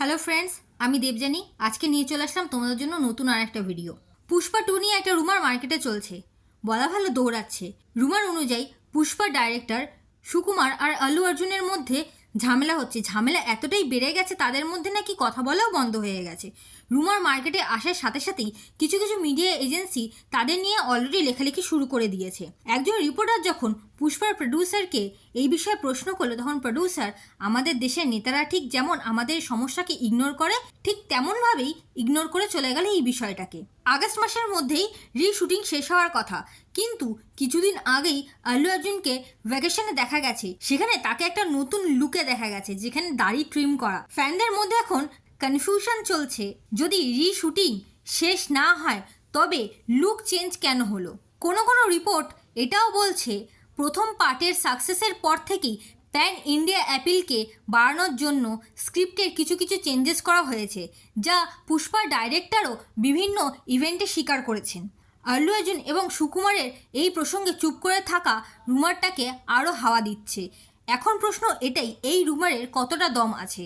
Hello friends, আমি দেবজানী। আজকে নিয়ে চলে আসলাম তোমাদের জন্য নতুন আর একটা ভিডিও। পুষ্পা 2 নিয়ে একটা রুমার মার্কেটে চলছে, বলা ভালো দৌড়াচ্ছে। রুমার অনুযায়ী পুষ্পার ডাইরেক্টর সুকুমার আর আল্লু অর্জুনের মধ্যে ঝামেলা হচ্ছে। ঝামেলা এতটাই বেড়ে গেছে, তাদের মধ্যে নাকি কথা বলাও বন্ধ হয়ে গেছে। রুমার মার্কেটে আসার সাথে সাথেই কিছু কিছু মিডিয়া এজেন্সি তাদের নিয়ে অলরেডি লেখালেখি শুরু করে দিয়েছে। একজন রিপোর্টার যখন পুষ্পার প্রডিউসারকে এই বিষয়ে প্রশ্ন করলো, তখন প্রডিউসার আমাদের দেশের নেতারা ঠিক যেমন আমাদের সমস্যাকে ইগনোর করে, ঠিক তেমনভাবেই ইগনোর করে চলে গেল এই বিষয়টাকে। আগস্ট মাসের মধ্যেই রিশুটিং শেষ হওয়ার কথা, কিন্তু কিছুদিন আগেই আল্লু অর্জুনকে ভ্যাকেশনে দেখা গেছে। সেখানে তাকে একটা নতুন লুকে দেখা গেছে, যেখানে দাড়ি ট্রিম করা। ফ্যানদের মধ্যে এখন কনফিউশন চলছে, যদি রিশুটিং শেষ না হয় তবে লুক চেঞ্জ কেন হলো। কোনো কোনো রিপোর্ট এটাও বলছে প্রথম পার্টের সাকসেসের পর থেকেই প্যান ইন্ডিয়া অ্যাপিলকে বাড়ানোর জন্য স্ক্রিপ্টের কিছু কিছু চেঞ্জেস করা হয়েছে, যা পুষ্পার ডাইরেক্টরও বিভিন্ন ইভেন্টে স্বীকার করেছেন। আল্লু অর্জুন এবং সুকুমারের এই প্রসঙ্গে চুপ করে থাকা রুমারটাকে আরও হাওয়া দিচ্ছে। এখন প্রশ্ন এটাই, এই রুমারের কতটা দম আছে।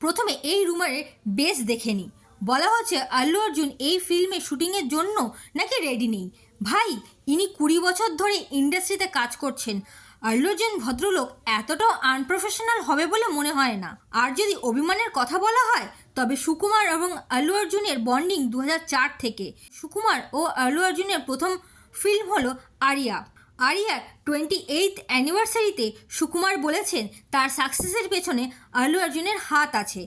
প্রথমে এই রুমারের বেস দেখে নিই। বলা হচ্ছে আল্লু অর্জুন এই ফিল্মে শুটিংয়ের জন্য নাকি রেডি নেই। ভাই, ইনি 20 বছর ধরে ইন্ডাস্ট্রিতে কাজ করছেন। আল্লু অর্জুন ভদ্রলোক এতটাও আনপ্রফেশনাল হবে বলে মনে হয় না। আর যদি অভিমানের কথা বলা হয়, তবে সুকুমার এবং আল্লু অর্জুনের বন্ডিং 2004 থেকে। সুকুমার ও আল্লু অর্জুনের প্রথম ফিল্ম হলো আরিয়া। আরিয়ার 28th অ্যানিভার্সারিতে সুকুমার বলেছেন তার সাকসেসের পেছনে আল্লু অর্জুনের হাত আছে।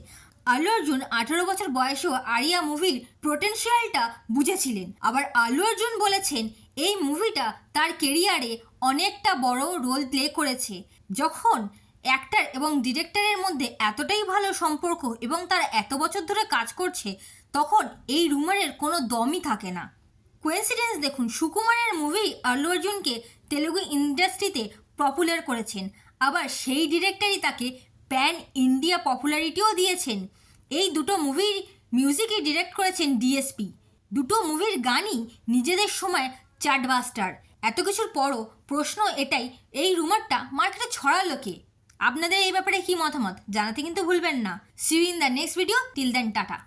আল্লু অর্জুন 18 বছর বয়সেও আরিয়া মুভির পোটেনশিয়ালটা বুঝেছিলেন। আবার আল্লু অর্জুন বলেছেন এই মুভিটা তার কেরিয়ারে অনেকটা বড় রোল প্লে করেছে। যখন অ্যাক্টর এবং ডিরেক্টরের মধ্যে এতটাই ভালো সম্পর্ক এবং তারা এত বছর ধরে কাজ করছে, তখন এই রুমারের কোনো দমই থাকে না। কোয়েন্সিডেন্স দেখুন, সুকুমারের মুভি আল্লু অর্জুনকে তেলুগু ইন্ডাস্ট্রিতে পপুলার করেছেন, আবার সেই ডিরেক্টরই তাকে প্যান ইন্ডিয়া পপুলারিটিও দিয়েছেন। এই দুটো মুভির মিউজিকই ডিরেক্ট করেছেন ডিএসপি। দুটো মুভির গানই নিজেদের সময় চার্টবাস্টার। এত কিছুর পরও প্রশ্ন এটাই, এই রুমারটা মার্কেটে ছড়ালো কে? আপনাদের এই ব্যাপারে কি মতামত জানাতে কিন্তু ভুলবেন না। See you in the next video. Till then, tata.